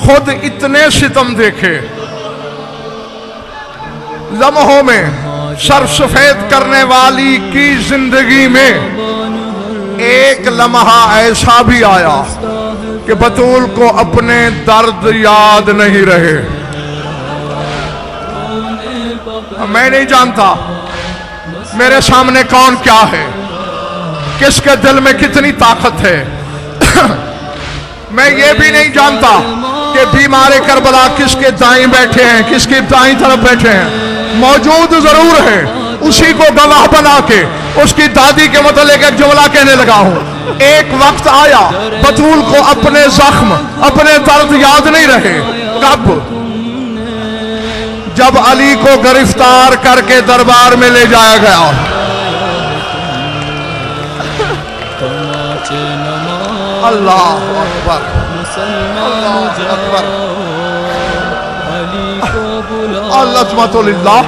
खुद इतने सितम देखे, लम्हों में सर सफेद करने वाली की जिंदगी में एक लम्हा ऐसा भी आया कि बतूल को अपने दर्द याद नहीं रहे। मैं नहीं जानता मेरे सामने कौन क्या है, किसके दिल में कितनी ताकत है। मैं ये भी नहीं जानता कि बीमारे करबला किसके दाएं बैठे हैं, किसकी दाईं तरफ बैठे हैं। मौजूद जरूर है, उसी को गवाह बना के उसकी दादी के मतलब एक जुमला कहने लगा हूं। एक वक्त आया बतूल को अपने जख्म, अपने दर्द याद नहीं रहे। कब? जब अली को गिरफ्तार करके दरबार में ले जाया गया। अल्लाह अकबर, अल्लाह अकबर, अल्लाह।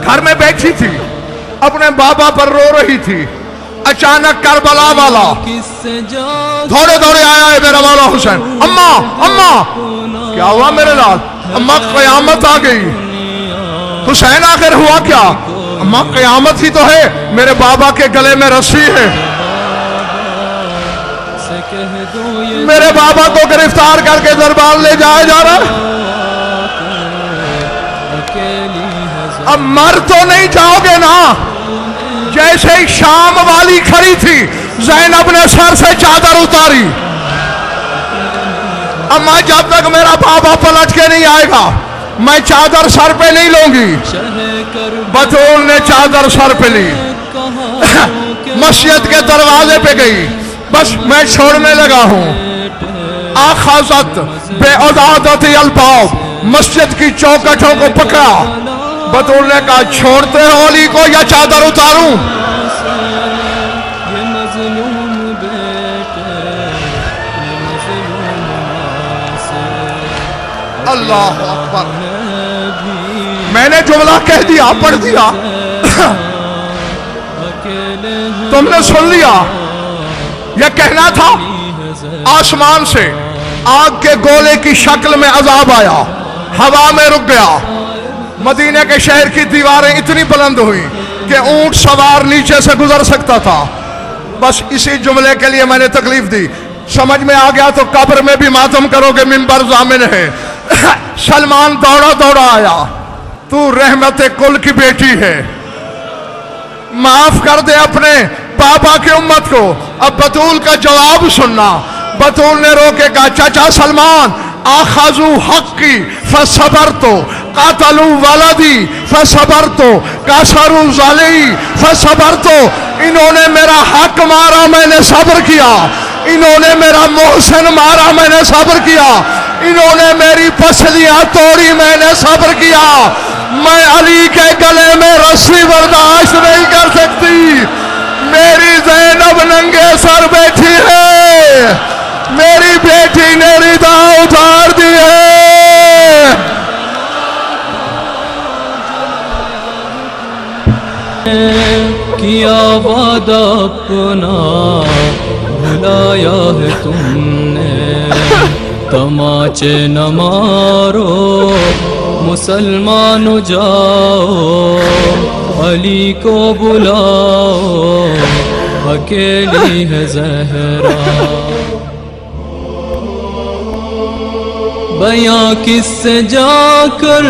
घर में बैठी थी, अपने बाबा पर रो रही थी। अचानक करबला वाला दौड़े दौड़े आया है मेरा मौला हुसैन। अम्मा अम्मा, क्या हुआ मेरे लाल? अम्मा क़यामत आ गई। हुसैन आखिर हुआ क्या? अम्मा क़यामत ही तो है, मेरे बाबा के गले में रस्सी है, मेरे बाबा को गिरफ्तार करके दरबार ले जाया जा रहा है। अब मर तो नहीं जाओगे ना? जैसे ही शाम वाली खड़ी थी, ज़ैनब ने सर से चादर उतारी। अम्मा जब तक मेरा बाबा पलट के नहीं आएगा मैं चादर सर पे नहीं लूंगी। बतूल ने चादर सर पे ली, मस्जिद के दरवाजे पे गई। बस मैं छोड़ने लगा हूं। आखाजत बेअदादत अलबाब, मस्जिद की चौखटों को पकड़ा। बतूल ने कहा छोड़ते हो अली को या चादर उतारूं? अल्लाह अकबर। मैंने जुमला कह दिया, पढ़ दिया, तुमने सुन लिया। यह कहना था आसमान से आग के गोले की शक्ल में अजाब आया, हवा में रुक गया। मदीने के शहर की दीवारें इतनी बुलंद हुई कि ऊंट सवार नीचे से गुजर सकता था। बस इसी जुमले के लिए मैंने तकलीफ दी। समझ में आ गया तो कब्र में भी मातम करोगे, मिंबर जामिन है। सलमान दौड़ा दौड़ा आया, तू रहमत कुल की बेटी है, माफ कर दे अपने बाबा की उम्मत को। अब बतूल का जवाब सुनना। बतूल ने रोके कहा चाचा सलमान, आखाजू हक की फसबर तो, कातलू वलदी फसबर तो, कासरू जाली फसबर तो। इन्होंने मेरा हक मारा, मैंने सब्र किया। इन्होंने मेरा मोहसिन मारा, मैंने सब्र किया। इन्होंने मेरी पसलियां तोड़ी, मैंने सब्र किया। मैं अली के गले में रस्सी बर्दाश्त नहीं कर सकती। मेरी ज़ैनब नंगे सर बैठी है, मेरी बेटी ने रिदा उतार दी है। किया वादा अपना भुलाया है तुमने, तमाचे न मारो मुसलमानो जाओ, अली को बुलाओ, अकेली है ज़हरा। बयां किससे जाकर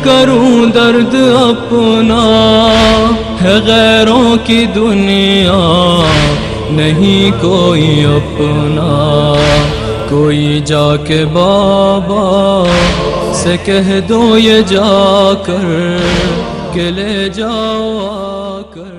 करूं दर्द अपना, है गैरों की दुनिया नहीं कोई अपना। कोई जाके बाबा से कह दो ये जाकर, के ले जाओ आकर।